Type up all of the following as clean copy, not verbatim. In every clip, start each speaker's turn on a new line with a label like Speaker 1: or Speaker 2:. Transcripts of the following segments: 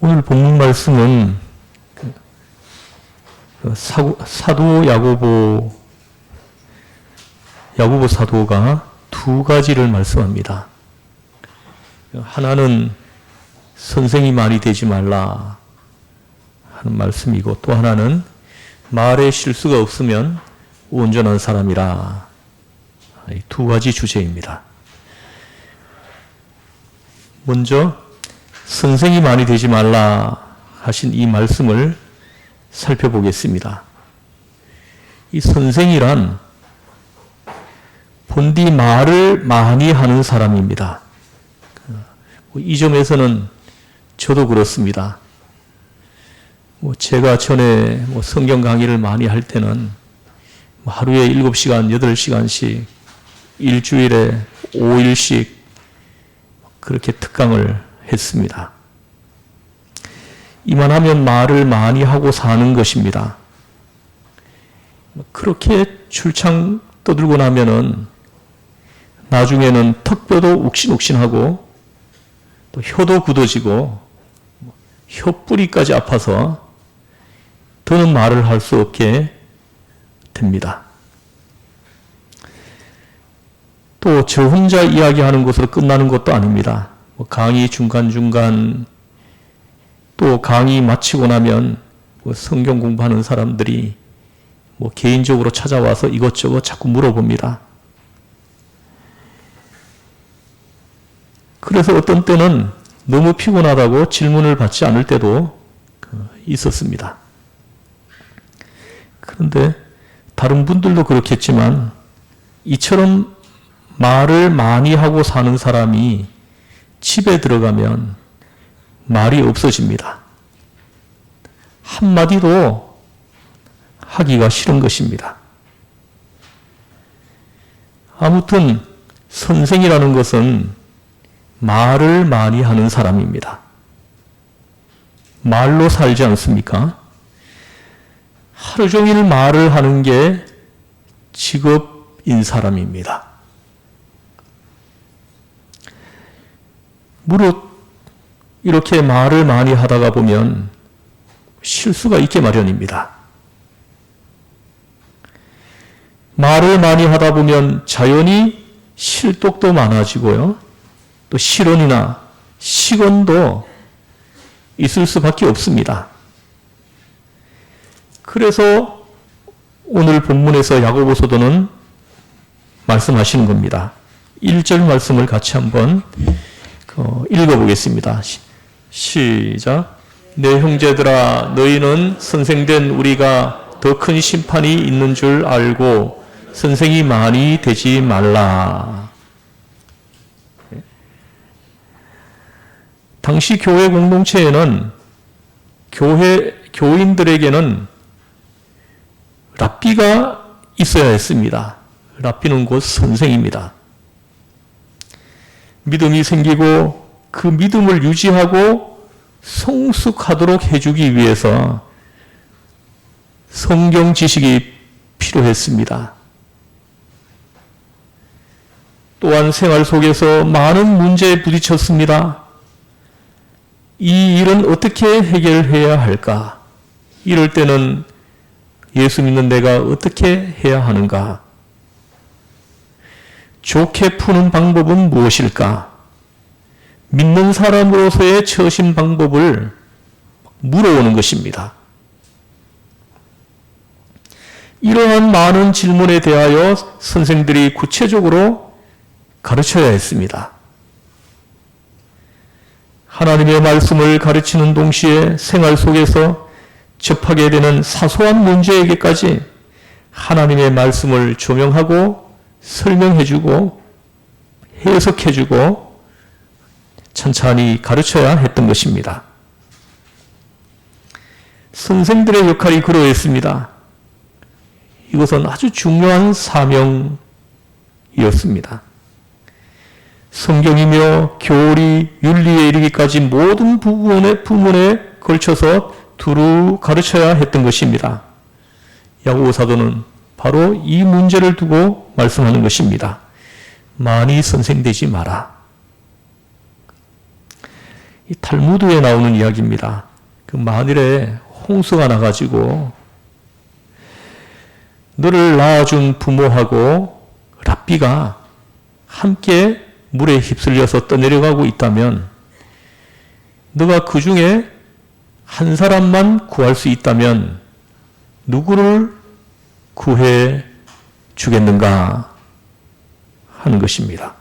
Speaker 1: 오늘 본문 말씀은 사도 야고보 사도가 두 가지를 말씀합니다. 하나는 선생이 말이 되지 말라 하는 말씀이고, 또 하나는 말에 실수가 없으면 온전한 사람이라. 이 두 가지 주제입니다. 먼저 선생이 말이 되지 말라 하신 이 말씀을 살펴보겠습니다. 이 선생이란 본디 말을 많이 하는 사람입니다. 이 점에서는 저도 그렇습니다. 제가 전에 성경 강의를 많이 할 때는 하루에 7시간, 8시간씩 일주일에 5일씩 그렇게 특강을 했습니다. 이만하면 말을 많이 하고 사는 것입니다. 그렇게 출창 떠들고 나면은 나중에는 턱뼈도 욱신욱신하고 또 혀도 굳어지고 혀뿌리까지 아파서 더는 말을 할 수 없게 됩니다. 또 저 혼자 이야기하는 것으로 끝나는 것도 아닙니다. 강의 중간중간 또 강의 마치고 나면 성경 공부하는 사람들이 개인적으로 찾아와서 이것저것 자꾸 물어봅니다. 그래서 어떤 때는 너무 피곤하다고 질문을 받지 않을 때도 있었습니다. 그런데 다른 분들도 그렇겠지만 이처럼 말을 많이 하고 사는 사람이 집에 들어가면 말이 없어집니다. 한마디도 하기가 싫은 것입니다. 아무튼 선생이라는 것은 말을 많이 하는 사람입니다. 말로 살지 않습니까? 하루 종일 말을 하는 게 직업인 사람입니다. 무릇 이렇게 말을 많이 하다가 보면 실수가 있게 마련입니다. 말을 많이 하다 보면 자연히 실독도 많아지고요. 또 실언이나 시건도 있을 수밖에 없습니다. 그래서 오늘 본문에서 야고보 사도는 말씀하시는 겁니다. 1절 말씀을 같이 한번 읽어보겠습니다. 시작. 내 형제들아, 너희는 선생된 우리가 더 큰 심판이 있는 줄 알고 선생이 많이 되지 말라. 당시 교회 공동체에는 교인들에게는 랍비가 있어야 했습니다. 랍비는 곧 선생입니다. 믿음이 생기고 그 믿음을 유지하고 성숙하도록 해주기 위해서 성경 지식이 필요했습니다. 또한 생활 속에서 많은 문제에 부딪혔습니다. 이 일은 어떻게 해결해야 할까? 이럴 때는 예수 믿는 내가 어떻게 해야 하는가? 좋게 푸는 방법은 무엇일까? 믿는 사람으로서의 처신 방법을 물어오는 것입니다. 이러한 많은 질문에 대하여 선생들이 구체적으로 가르쳐야 했습니다. 하나님의 말씀을 가르치는 동시에 생활 속에서 접하게 되는 사소한 문제에게까지 하나님의 말씀을 조명하고 설명해주고 해석해주고 천천히 가르쳐야 했던 것입니다. 선생들의 역할이 그러했습니다. 이것은 아주 중요한 사명이었습니다. 성경이며 교리, 윤리에 이르기까지 모든 부분에 걸쳐서 두루 가르쳐야 했던 것입니다. 야고보 사도는 바로 이 문제를 두고 말씀하는 것입니다. 많이 선생되지 마라. 이 탈무드에 나오는 이야기입니다. 그 만일에 홍수가 나가지고 너를 낳아준 부모하고 랍비가 함께 물에 휩쓸려서 떠내려가고 있다면 너가 그 중에 한 사람만 구할 수 있다면 누구를 구해 주겠는가 하는 것입니다.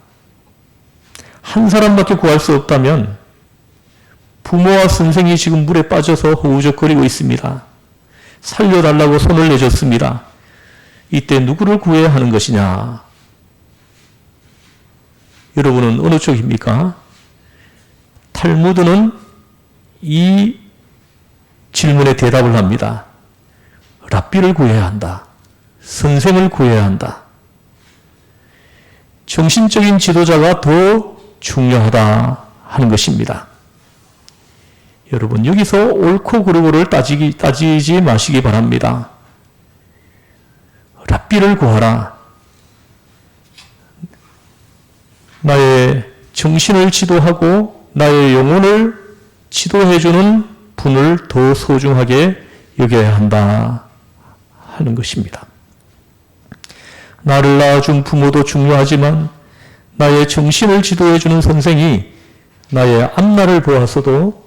Speaker 1: 한 사람밖에 구할 수 없다면 부모와 선생이 지금 물에 빠져서 허우적거리고 있습니다. 살려달라고 손을 내줬습니다. 이때 누구를 구해야 하는 것이냐? 여러분은 어느 쪽입니까? 탈무드는 이 질문에 대답을 합니다. 랍비를 구해야 한다. 선생을 구해야 한다. 정신적인 지도자가 더 중요하다 하는 것입니다. 여러분, 여기서 옳고 그르고를 따지지 마시기 바랍니다. 랍비를 구하라. 나의 정신을 지도하고 나의 영혼을 지도해주는 분을 더 소중하게 여겨야 한다 하는 것입니다. 나를 낳아준 부모도 중요하지만 나의 정신을 지도해주는 선생이 나의 앞날을 보아서도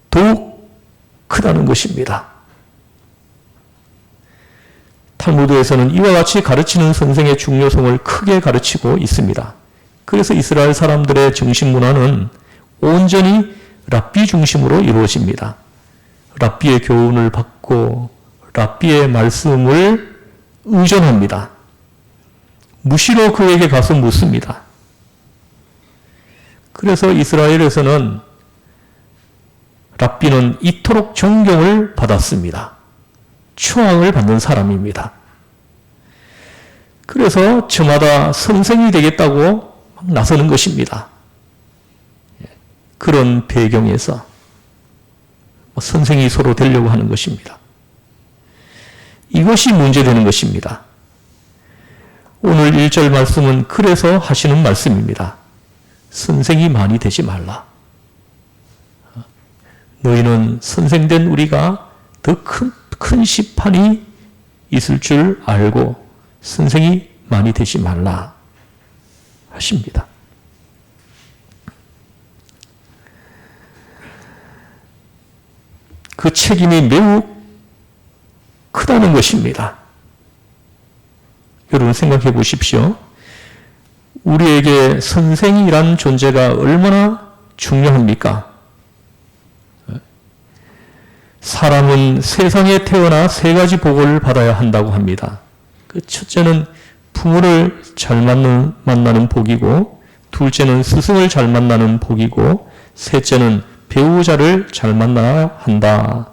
Speaker 1: 더욱 크다는 것입니다. 탈무드에서는 이와 같이 가르치는 선생의 중요성을 크게 가르치고 있습니다. 그래서 이스라엘 사람들의 정신문화는 온전히 랍비 중심으로 이루어집니다. 랍비의 교훈을 받고 랍비의 말씀을 의존합니다. 무시로 그에게 가서 묻습니다. 그래서 이스라엘에서는 랍비는 이토록 존경을 받았습니다. 추앙을 받는 사람입니다. 그래서 저마다 선생이 되겠다고 막 나서는 것입니다. 그런 배경에서 선생이 서로 되려고 하는 것입니다. 이것이 문제되는 것입니다. 오늘 1절 말씀은 그래서 하시는 말씀입니다. 선생이 많이 되지 말라. 너희는 선생된 우리가 더 큰 시판이 있을 줄 알고 선생이 많이 되지 말라 하십니다. 그 책임이 매우 크다는 것입니다. 여러분 생각해 보십시오. 우리에게 선생이란 존재가 얼마나 중요합니까? 사람은 세상에 태어나 세 가지 복을 받아야 한다고 합니다. 그 첫째는 부모를 잘 만나는 복이고, 둘째는 스승을 잘 만나는 복이고, 셋째는 배우자를 잘 만나야 한다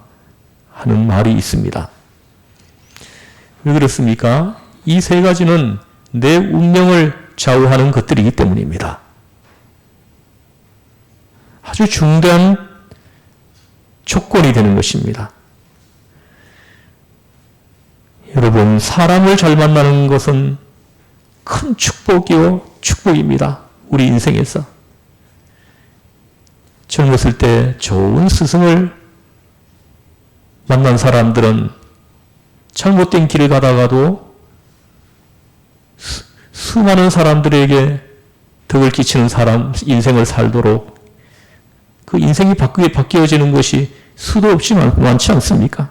Speaker 1: 하는 말이 있습니다. 왜 그렇습니까? 이 세 가지는 내 운명을 좌우하는 것들이기 때문입니다. 아주 중대한 조건이 되는 것입니다. 여러분, 사람을 잘 만나는 것은 큰 축복입니다. 우리 인생에서. 젊었을 때 좋은 스승을 만난 사람들은 잘못된 길을 가다가도 수많은 사람들에게 덕을 끼치는 인생을 살도록 그 인생이 바뀌어지는 것이 수도 없이 많지 않습니까?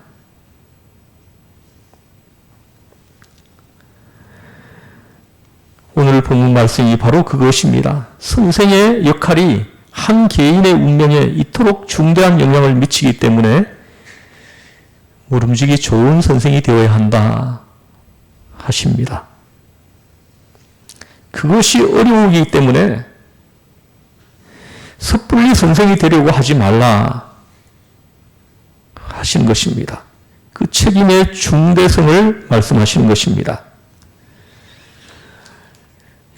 Speaker 1: 오늘 본문 말씀이 바로 그것입니다. 선생의 역할이 한 개인의 운명에 이토록 중대한 영향을 미치기 때문에 모름지기 좋은 선생이 되어야 한다 하십니다. 그것이 어려우기 때문에 섣불리 선생이 되려고 하지 말라 하시는 것입니다. 그 책임의 중대성을 말씀하시는 것입니다.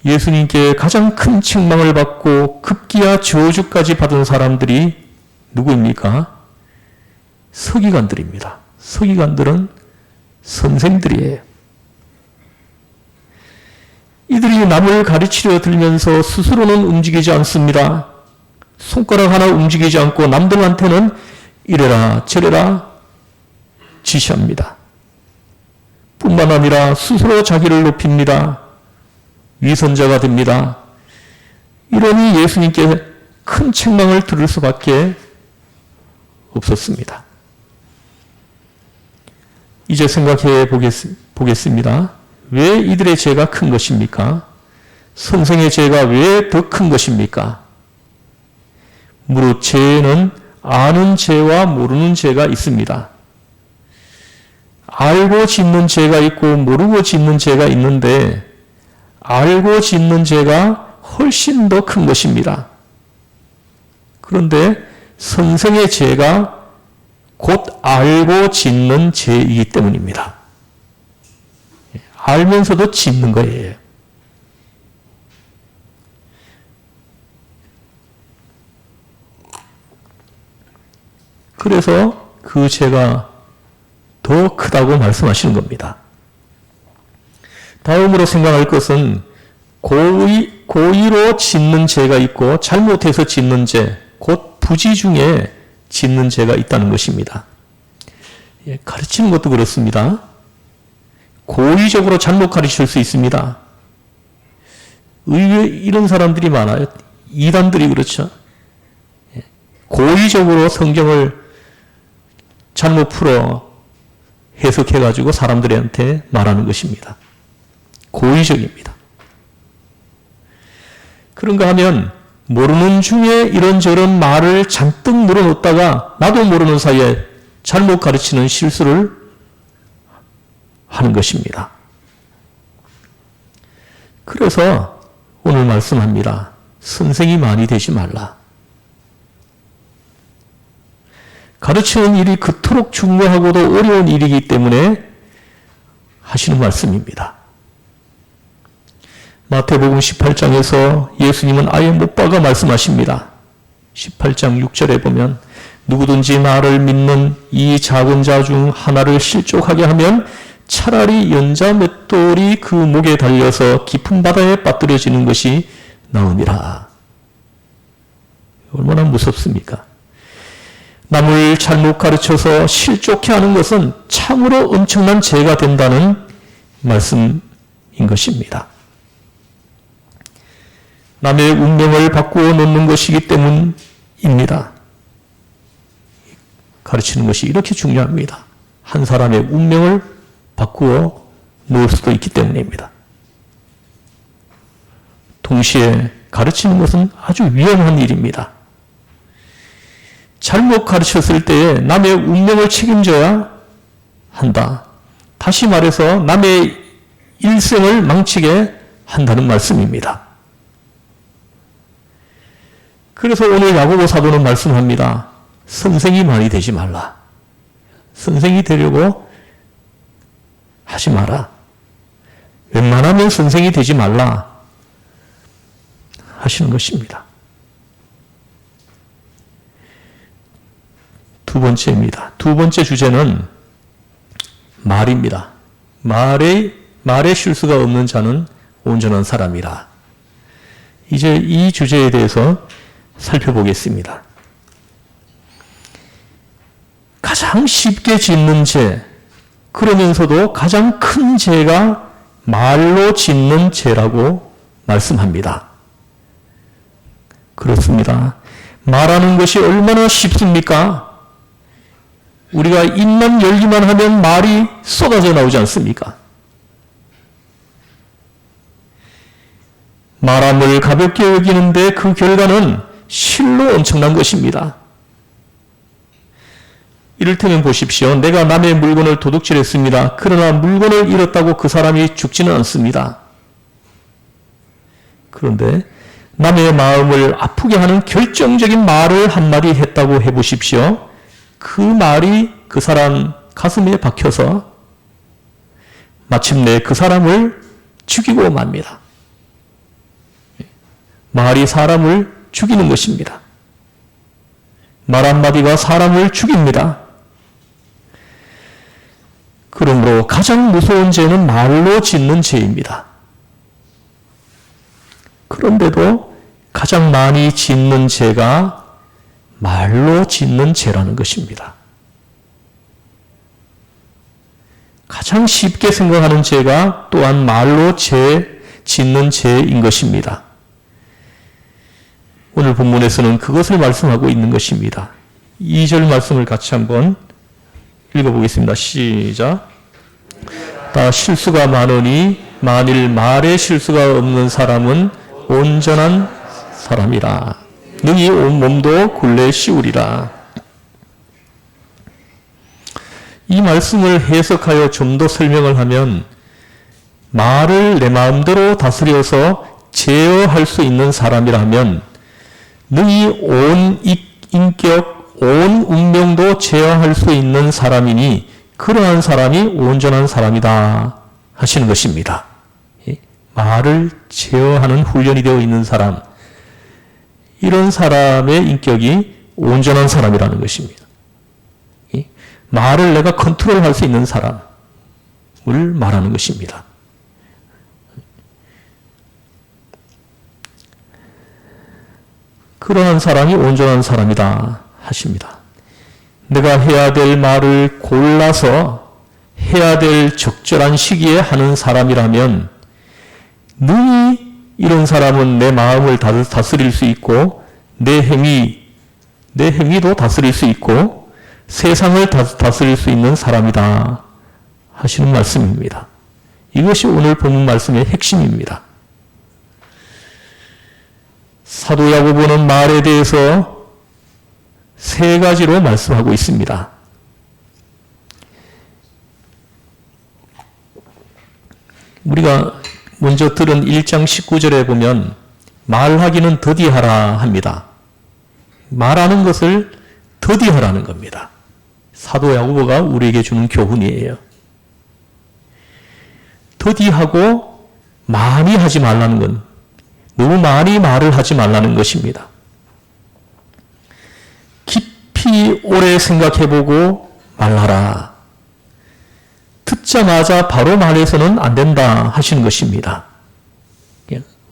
Speaker 1: 예수님께 가장 큰 책망을 받고 급기야 저주까지 받은 사람들이 누구입니까? 서기관들입니다. 서기관들은 선생들이에요. 이들이 남을 가르치려 들면서 스스로는 움직이지 않습니다. 손가락 하나 움직이지 않고 남들한테는 이래라 저래라 지시합니다. 뿐만 아니라 스스로 자기를 높입니다. 위선자가 됩니다. 이러니 예수님께 큰 책망을 들을 수밖에 없었습니다. 이제 생각해 보겠습니다. 왜 이들의 죄가 큰 것입니까? 선생의 죄가 왜 더 큰 것입니까? 무릇 죄에는 아는 죄와 모르는 죄가 있습니다. 알고 짓는 죄가 있고 모르고 짓는 죄가 있는데 알고 짓는 죄가 훨씬 더 큰 것입니다. 그런데 선생의 죄가 곧 알고 짓는 죄이기 때문입니다. 알면서도 짓는 거예요. 그래서 그 죄가 더 크다고 말씀하시는 겁니다. 다음으로 생각할 것은 고의로 짓는 죄가 있고 잘못해서 짓는 죄, 곧 부지 중에 짓는 죄가 있다는 것입니다. 가르치는 것도 그렇습니다. 고의적으로 잘못 가르칠 수 있습니다. 의외 이런 사람들이 많아요. 이단들이 그렇죠. 고의적으로 성경을 잘못 풀어 해석해가지고 사람들한테 말하는 것입니다. 고의적입니다. 그런가 하면 모르는 중에 이런저런 말을 잔뜩 늘어놓다가 나도 모르는 사이에 잘못 가르치는 실수를 하는 것입니다. 그래서 오늘 말씀합니다. 선생이 많이 되지 말라. 가르치는 일이 그토록 중요하고도 어려운 일이기 때문에 하시는 말씀입니다. 마태복음 18장에서 예수님은 아예 못 박아 말씀하십니다. 18장 6절에 보면 누구든지 나를 믿는 이 작은 자 중 하나를 실족하게 하면 차라리 연자 맷돌이 그 목에 달려서 깊은 바다에 빠뜨려지는 것이 나으니라. 얼마나 무섭습니까? 남을 잘못 가르쳐서 실족해 하는 것은 참으로 엄청난 죄가 된다는 말씀인 것입니다. 남의 운명을 바꾸어 놓는 것이기 때문입니다. 가르치는 것이 이렇게 중요합니다. 한 사람의 운명을 바꾸어 놓을 수도 있기 때문입니다. 동시에 가르치는 것은 아주 위험한 일입니다. 잘못 가르쳤을 때에 남의 운명을 책임져야 한다. 다시 말해서 남의 일생을 망치게 한다는 말씀입니다. 그래서 오늘 야고보 사도는 말씀합니다. 선생이 많이 되지 말라. 선생이 되려고 하지 마라. 웬만하면 선생이 되지 말라 하시는 것입니다. 두 번째입니다. 두 번째 주제는 말입니다. 말에 실수가 없는 자는 온전한 사람이라. 이제 이 주제에 대해서 살펴보겠습니다. 가장 쉽게 짓는 죄, 그러면서도 가장 큰 죄가 말로 짓는 죄라고 말씀합니다. 그렇습니다. 말하는 것이 얼마나 쉽습니까? 우리가 입만 열기만 하면 말이 쏟아져 나오지 않습니까? 말함을 가볍게 여기는데 그 결과는 실로 엄청난 것입니다. 이를테면 보십시오. 내가 남의 물건을 도둑질했습니다. 그러나 물건을 잃었다고 그 사람이 죽지는 않습니다. 그런데 남의 마음을 아프게 하는 결정적인 말을 한마디 했다고 해보십시오. 그 말이 그 사람 가슴에 박혀서 마침내 그 사람을 죽이고 맙니다. 말이 사람을 죽이는 것입니다. 말 한마디가 사람을 죽입니다. 그러므로 가장 무서운 죄는 말로 짓는 죄입니다. 그런데도 가장 가장 많이 짓는 죄가 말로 짓는 죄라는 것입니다. 가장 쉽게 생각하는 죄가 또한 말로 짓는 죄인 것입니다. 오늘 본문에서는 그것을 말씀하고 있는 것입니다. 2절 말씀을 같이 한번 읽어보겠습니다. 시작. 다 실수가 많으니 만일 말에 실수가 없는 사람은 온전한 사람이라. 능히 온 몸도 굴레 씌우리라. 이 말씀을 해석하여 좀 더 설명을 하면 말을 내 마음대로 다스려서 제어할 수 있는 사람이라면 능히 온 인격, 온 운명도 제어할 수 있는 사람이니 그러한 사람이 온전한 사람이다 하시는 것입니다. 말을 제어하는 훈련이 되어 있는 사람, 이런 사람의 인격이 온전한 사람이라는 것입니다. 말을 내가 컨트롤할 수 있는 사람을 말하는 것입니다. 그러한 사람이 온전한 사람이다 하십니다. 내가 해야 될 말을 골라서 해야 될 적절한 시기에 하는 사람이라면 능히 이런 사람은 내 마음을 다스릴 수 있고 내 행위도 다스릴 수 있고 세상을 다스릴 수 있는 사람이다 하시는 말씀입니다. 이것이 오늘 본문 말씀의 핵심입니다. 사도 야고보는 말에 대해서 세 가지로 말씀하고 있습니다. 우리가 먼저 들은 1장 19절에 보면 말하기는 더디하라 합니다. 말하는 것을 더디하라는 겁니다. 사도 야고보가 우리에게 주는 교훈이에요. 더디하고 많이 하지 말라는 건 너무 많이 말을 하지 말라는 것입니다. 깊이 오래 생각해보고 말하라. 듣자마자 바로 말해서는 안 된다 하시는 것입니다.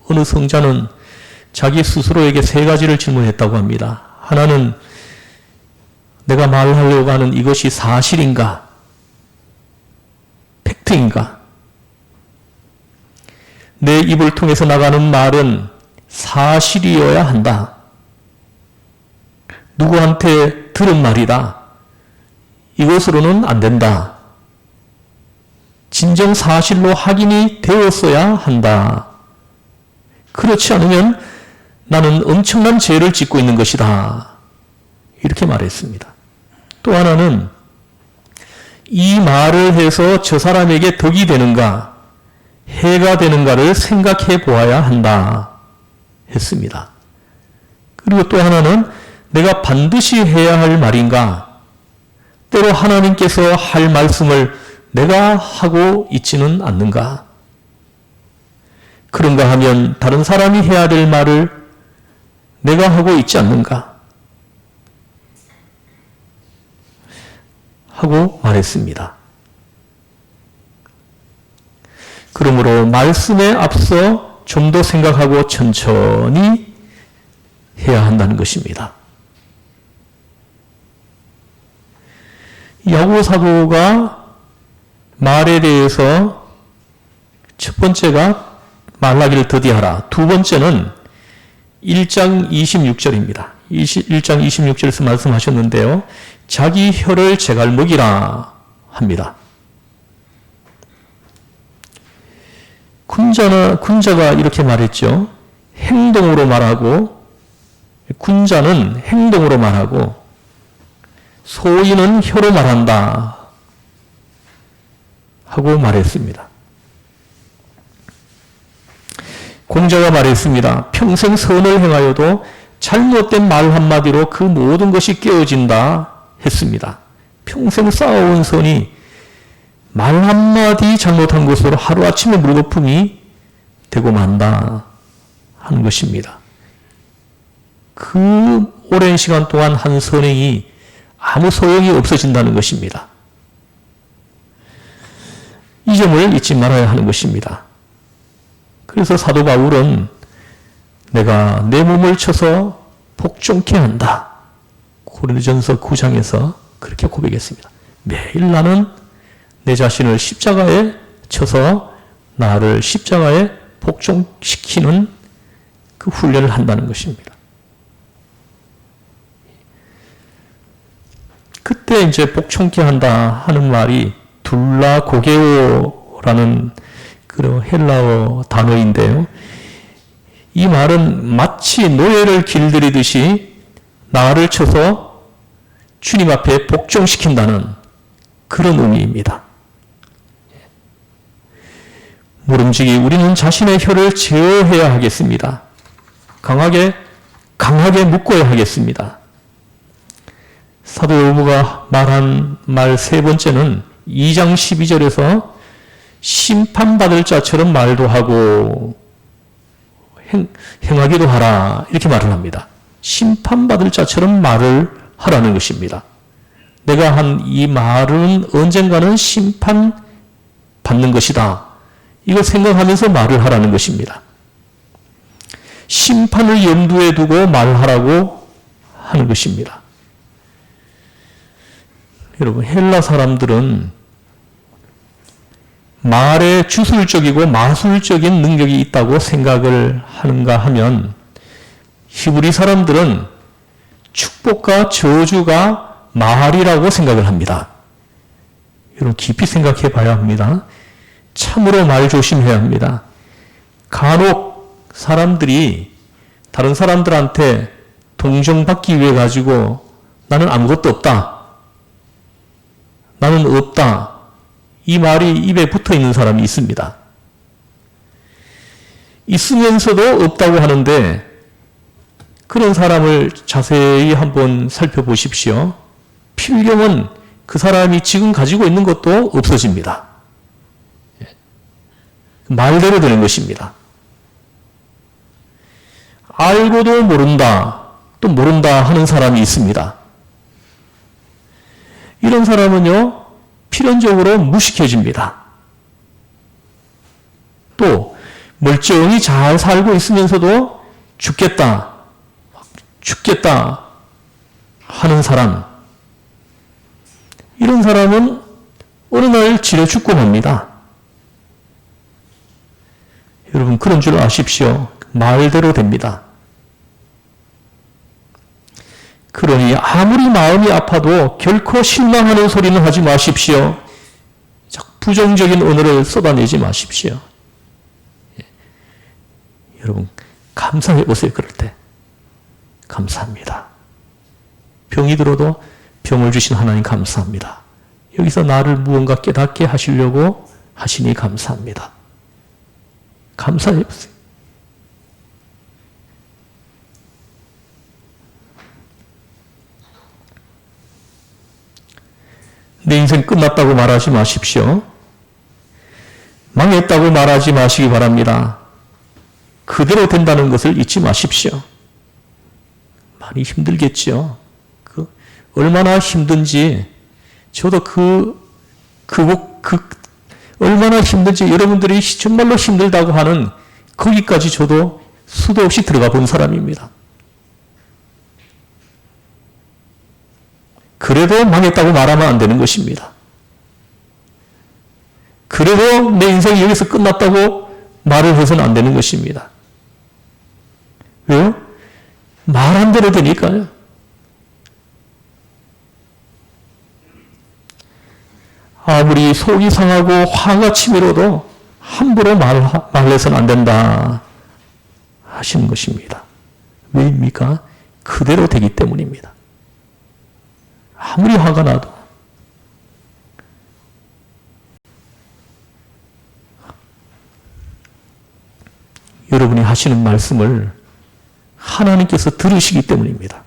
Speaker 1: 어느 성자는 자기 스스로에게 세 가지를 질문했다고 합니다. 하나는 내가 말하려고 하는 이것이 사실인가? 팩트인가? 내 입을 통해서 나가는 말은 사실이어야 한다. 누구한테 들은 말이다. 이것으로는 안 된다. 진정 사실로 확인이 되었어야 한다. 그렇지 않으면 나는 엄청난 죄를 짓고 있는 것이다. 이렇게 말했습니다. 또 하나는 이 말을 해서 저 사람에게 덕이 되는가, 해가 되는가를 생각해 보아야 한다 했습니다. 그리고 또 하나는 내가 반드시 해야 할 말인가, 때로 하나님께서 할 말씀을 내가 하고 있지는 않는가, 그런가 하면 다른 사람이 해야 될 말을 내가 하고 있지 않는가 하고 말했습니다. 그러므로 말씀에 앞서 좀 더 생각하고 천천히 해야 한다는 것입니다. 야고보 사도가 말에 대해서 첫 번째가 말하기를 더디하라. 두 번째는 1장 26절입니다. 1장 26절에서 말씀하셨는데요. 자기 혀를 제갈먹이라 합니다. 군자가 이렇게 말했죠. 행동으로 말하고, 군자는 행동으로 말하고, 소인은 혀로 말한다 하고 말했습니다. 공자가 말했습니다. 평생 선을 행하여도 잘못된 말 한마디로 그 모든 것이 깨어진다 했습니다. 평생 쌓아온 선이 말 한마디 잘못한 것으로 하루아침에 물거품이 되고 만다 하는 것입니다. 그 오랜 시간 동안 한 선행이 아무 소용이 없어진다는 것입니다. 이 점을 잊지 말아야 하는 것입니다. 그래서 사도 바울은 내가 내 몸을 쳐서 복종케 한다. 고린도전서 9장에서 그렇게 고백했습니다. 매일 나는 내 자신을 십자가에 쳐서 나를 십자가에 복종시키는 그 훈련을 한다는 것입니다. 그때 이제 복종케 한다 하는 말이 둘라고게오라는 그런 헬라어 단어인데요. 이 말은 마치 노예를 길들이듯이 나를 쳐서 주님 앞에 복종시킨다는 그런 의미입니다. 모름지기 우리는 자신의 혀를 제어해야 하겠습니다. 강하게 묶어야 하겠습니다. 사도 요부가 말한 말 세 번째는 2장 12절에서 심판받을 자처럼 말도 하고 행하기도 하라 이렇게 말을 합니다. 심판받을 자처럼 말을 하라는 것입니다. 내가 한 이 말은 언젠가는 심판받는 것이다. 이걸 생각하면서 말을 하라는 것입니다. 심판을 염두에 두고 말하라고 하는 것입니다. 여러분, 헬라 사람들은 말에 주술적이고 마술적인 능력이 있다고 생각을 하는가 하면 히브리 사람들은 축복과 저주가 말이라고 생각을 합니다. 여러분, 깊이 생각해 봐야 합니다. 참으로 말 조심해야 합니다. 간혹 사람들이 다른 사람들한테 동정받기 위해 가지고 나는 아무것도 없다. 나는 없다. 이 말이 입에 붙어 있는 사람이 있습니다. 있으면서도 없다고 하는데 그런 사람을 자세히 한번 살펴보십시오. 필경은 그 사람이 지금 가지고 있는 것도 없어집니다. 말대로 되는 것입니다. 알고도 모른다, 또 모른다 하는 사람이 있습니다. 이런 사람은요, 필연적으로 무식해집니다. 또 멀쩡히 잘 살고 있으면서도 죽겠다 하는 사람, 이런 사람은 어느 날 지려 죽고 맙니다. 여러분, 그런 줄 아십시오. 말대로 됩니다. 그러니 아무리 마음이 아파도 결코 실망하는 소리는 하지 마십시오. 부정적인 언어를 쏟아내지 마십시오. 여러분, 감사해 보세요. 그럴 때. 감사합니다. 병이 들어도 병을 주신 하나님 감사합니다. 여기서 나를 무언가 깨닫게 하시려고 하시니 감사합니다. 감사해 보세요. 내 인생 끝났다고 말하지 마십시오. 망했다고 말하지 마시기 바랍니다. 그대로 된다는 것을 잊지 마십시오. 많이 힘들겠죠. 얼마나 힘든지, 저도 얼마나 힘든지 여러분들이 정말로 힘들다고 하는 거기까지 저도 수도 없이 들어가 본 사람입니다. 그래도 망했다고 말하면 안 되는 것입니다. 그래도 내 인생이 여기서 끝났다고 말을 해서는 안 되는 것입니다. 왜요? 말한 대로 되니까요. 아무리 속이 상하고 화가 치밀어도 함부로 말해서는 안 된다 하시는 것입니다. 왜입니까? 그대로 되기 때문입니다. 아무리 화가 나도 여러분이 하시는 말씀을 하나님께서 들으시기 때문입니다.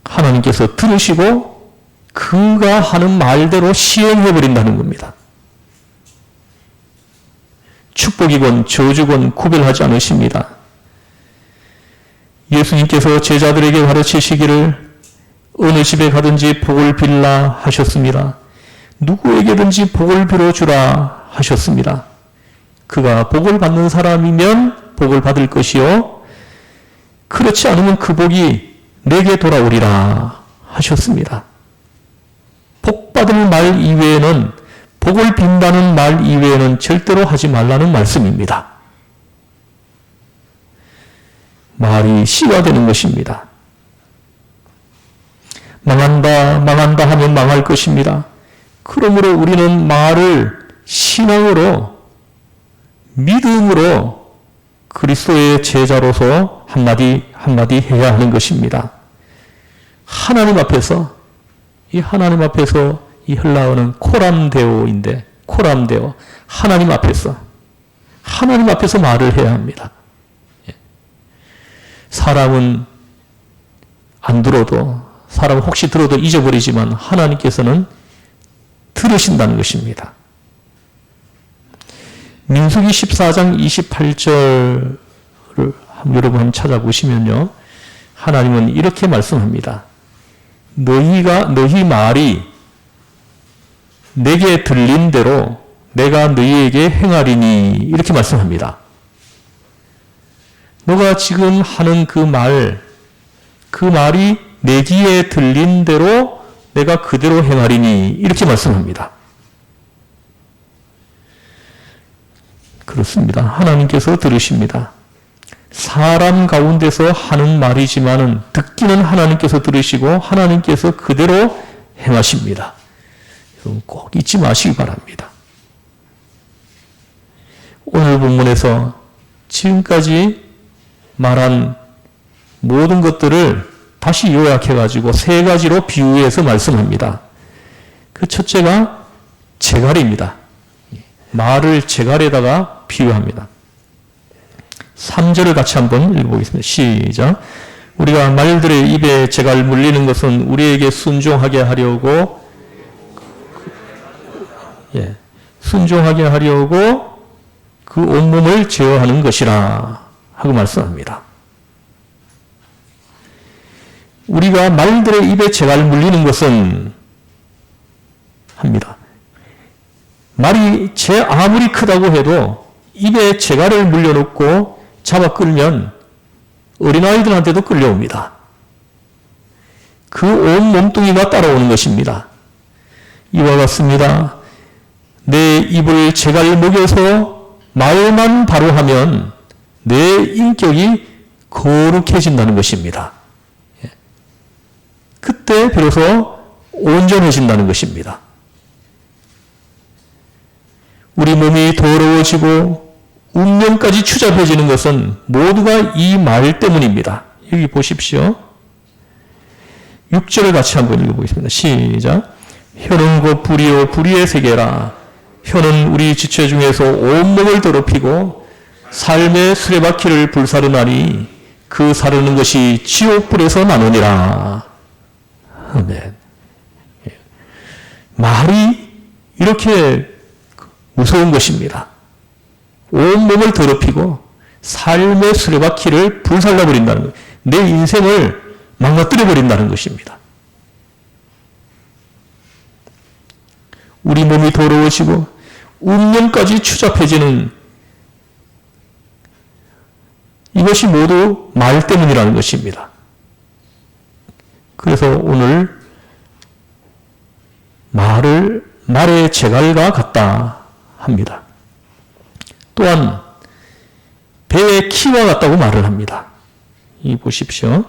Speaker 1: 하나님께서 들으시고 그가 하는 말대로 시행해버린다는 겁니다. 축복이건 저주건 구별하지 않으십니다. 예수님께서 제자들에게 가르치시기를 어느 집에 가든지 복을 빌라 하셨습니다. 누구에게든지 복을 빌어주라 하셨습니다. 그가 복을 받는 사람이면 복을 받을 것이요 그렇지 않으면 그 복이 내게 돌아오리라 하셨습니다. 복 받을 말 이외에는, 복을 빈다는 말 이외에는 절대로 하지 말라는 말씀입니다. 말이 씨가 되는 것입니다. 망한다 하면 망할 것입니다. 그러므로 우리는 말을 신앙으로, 믿음으로 그리스도의 제자로서 한마디 한마디 해야 하는 것입니다. 하나님 앞에서, 이 헬라어는 코람데오인데, 코람데오, 하나님 앞에서 말을 해야 합니다. 사람은 안 들어도, 사람 혹시 들어도 잊어버리지만 하나님께서는 들으신다는 것입니다. 민수기 14장 28절을 여러분 한번 찾아보시면요. 하나님은 이렇게 말씀합니다. 너희 말이 내게 들린 대로 내가 너희에게 행하리니 이렇게 말씀합니다. 너가 지금 하는 그 말이 내 귀에 들린 대로 내가 그대로 행하리니 이렇게 말씀합니다. 그렇습니다. 하나님께서 들으십니다. 사람 가운데서 하는 말이지만은 듣기는 하나님께서 들으시고 하나님께서 그대로 행하십니다. 여러분 꼭 잊지 마시기 바랍니다. 오늘 본문에서 지금까지 말한 모든 것들을 다시 요약해가지고 세 가지로 비유해서 말씀합니다. 그 첫째가 제갈입니다. 말을 제갈에다가 비유합니다. 3절을 같이 한번 읽어보겠습니다. 시작. 우리가 말들의 입에 제갈 물리는 것은 우리에게 순종하게 하려고 그 온몸을 제어하는 것이라 하고 말씀합니다. 우리가 말들의 입에 제갈 물리는 것은 합니다. 말이 아무리 크다고 해도 입에 제갈을 물려놓고 잡아 끌면 어린아이들한테도 끌려옵니다. 그 온 몸뚱이가 따라오는 것입니다. 이와 같습니다. 내 입을 제갈 먹여서 말만 바로 하면 내 인격이 거룩해진다는 것입니다. 그때 비로소 온전해진다는 것입니다. 우리 몸이 더러워지고 운명까지 추잡해지는 것은 모두가 이 말 때문입니다. 여기 보십시오. 6절을 같이 한번 읽어보겠습니다. 시작. 혀는 곧 불이요 불의의 세계라. 혀는 우리 지체 중에서 온몸을 더럽히고 삶의 수레바퀴를 불사르나니 그 사르는 것이 지옥불에서 나느니라. 아멘. 말이 이렇게 무서운 것입니다. 온몸을 더럽히고 삶의 수레바퀴를 불살라버린다는 것, 내 인생을 망가뜨려버린다는 것입니다. 우리 몸이 더러워지고 운명까지 추잡해지는 이것이 모두 말 때문이라는 것입니다. 그래서 오늘 말의 제갈과 같다 합니다. 또한 배의 키와 같다고 말을 합니다. 이 보십시오.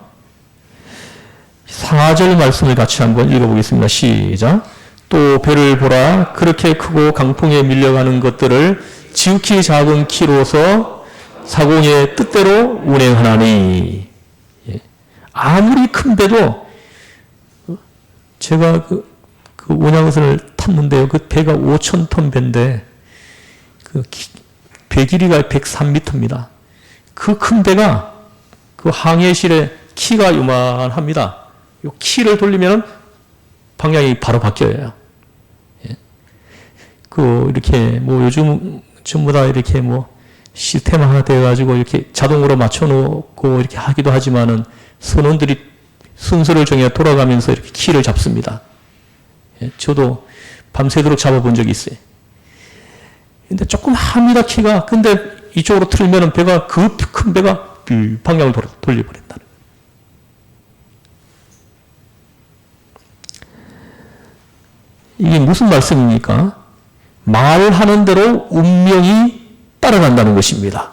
Speaker 1: 4절 말씀을 같이 한번 읽어보겠습니다. 시작. 또 배를 보라. 그렇게 크고 강풍에 밀려가는 것들을 지극히 작은 키로서 사공의 뜻대로 운행하나니. 아무리 큰 배도 제가 그 운양선을 탔는데요. 그 배가 5,000톤 배인데 배 길이가 103m입니다. 그 큰 배가 그 항해실의 키가 요만합니다. 이 키를 돌리면 방향이 바로 바뀌어요. 이렇게 요즘 전부 다 이렇게 시스템화가 돼가지고 이렇게 자동으로 맞춰놓고 이렇게 하기도 하지만은 선원들이 순서를 정해 돌아가면서 이렇게 키를 잡습니다. 저도 밤새도록 잡아본 적이 있어요. 근데 조금 합니다, 키가. 근데 이쪽으로 틀면은 배가, 그 큰 배가 방향을 돌려버린다는. 이게 무슨 말씀입니까? 말하는 대로 운명이 따라간다는 것입니다.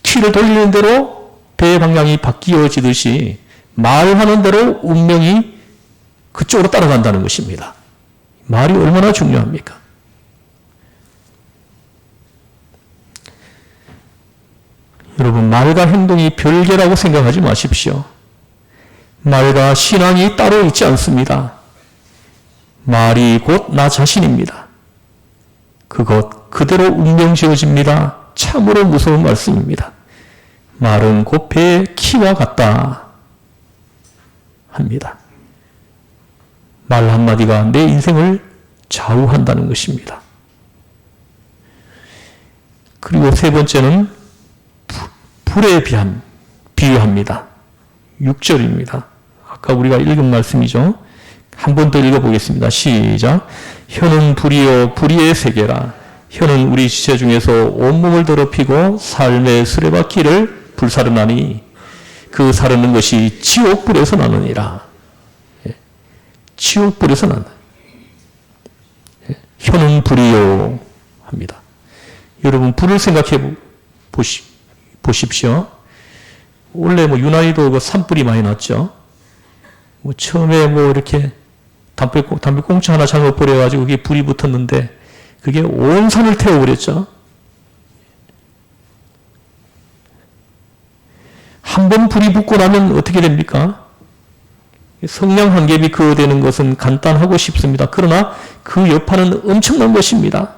Speaker 1: 키를 돌리는 대로 배의 방향이 바뀌어지듯이 말하는 대로 운명이 그쪽으로 따라간다는 것입니다. 말이 얼마나 중요합니까? 여러분, 말과 행동이 별개라고 생각하지 마십시오. 말과 신앙이 따로 있지 않습니다. 말이 곧 나 자신입니다. 그것 그대로 운명 지어집니다. 참으로 무서운 말씀입니다. 말은 곧 배의 키와 같다 합니다. 말 한마디가 내 인생을 좌우한다는 것입니다. 그리고 세 번째는 불에 비유합니다. 6절입니다. 아까 우리가 읽은 말씀이죠. 한 번 더 읽어보겠습니다. 시작. 혀는 불이요 불의의 세계라. 혀는 우리 지체 중에서 온몸을 더럽히고 삶의 수레바퀴를 불사르나니 그 사르는 것이 지옥불에서 나느니라. 지옥불에서 난다. 혀는 불이요 합니다. 여러분, 불을 생각해 보십시오. 원래 유난히도 그 산불이 많이 났죠. 처음에 이렇게 담배꽁초 하나 잘못 버려가지고 그게 불이 붙었는데 그게 온 산을 태워버렸죠. 한 번 불이 붙고 나면 어떻게 됩니까? 성냥 한 겹이 그어되는 것은 간단하고 쉽습니다. 그러나 그 여파는 엄청난 것입니다.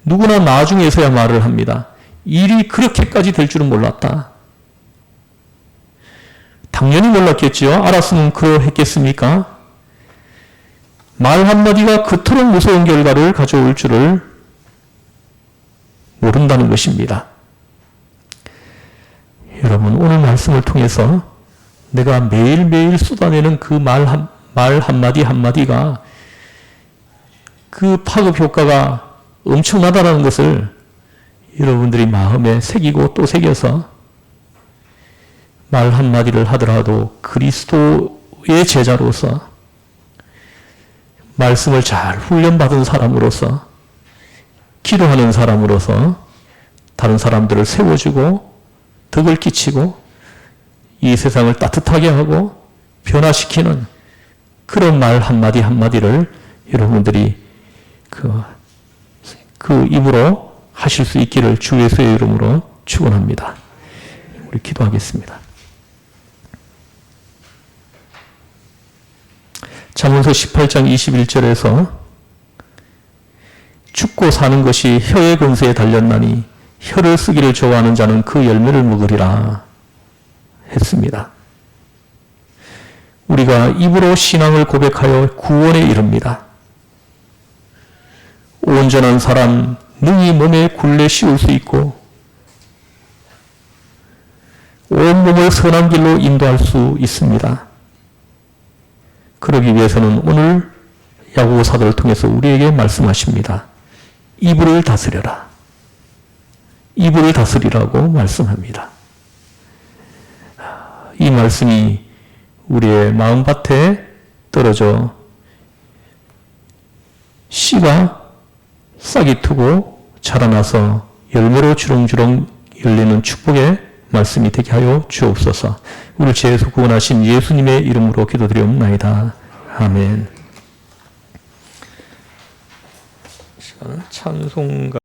Speaker 1: 누구나 나중에서야 말을 합니다. 일이 그렇게까지 될 줄은 몰랐다. 당연히 몰랐겠지요. 알았으면 그러했겠습니까? 말 한마디가 그토록 무서운 결과를 가져올 줄을 모른다는 것입니다. 여러분, 오늘 말씀을 통해서 내가 매일매일 쏟아내는 그 말 한마디 한마디가 그 파급 효과가 엄청나다는 것을 여러분들이 마음에 새기고 또 새겨서 말 한마디를 하더라도 그리스도의 제자로서 말씀을 잘 훈련받은 사람으로서 기도하는 사람으로서 다른 사람들을 세워주고 덕을 끼치고 이 세상을 따뜻하게 하고 변화시키는 그런 말 한마디 한마디를 여러분들이 그 입으로 하실 수 있기를 주 예수의 이름으로 축원합니다. 우리 기도하겠습니다. 잠언서 18장 21절에서 죽고 사는 것이 혀의 근세에 달렸나니 혀를 쓰기를 좋아하는 자는 그 열매를 먹으리라 했습니다. 우리가 입으로 신앙을 고백하여 구원에 이릅니다. 온전한 사람 능히 몸에 굴레 씌울 수 있고 온몸을 선한 길로 인도할 수 있습니다. 그러기 위해서는 오늘 야고보 사도를 통해서 우리에게 말씀하십니다. 이불을 다스려라. 이불을 다스리라고 말씀합니다. 이 말씀이 우리의 마음밭에 떨어져 씨가 싹이 트고 자라나서 열매로 주렁주렁 열리는 축복의 말씀이 되게 하여 주옵소서. 우리를 죄에서 구원하신 예수님의 이름으로 기도드리옵나이다. 아멘. 시간은 찬송가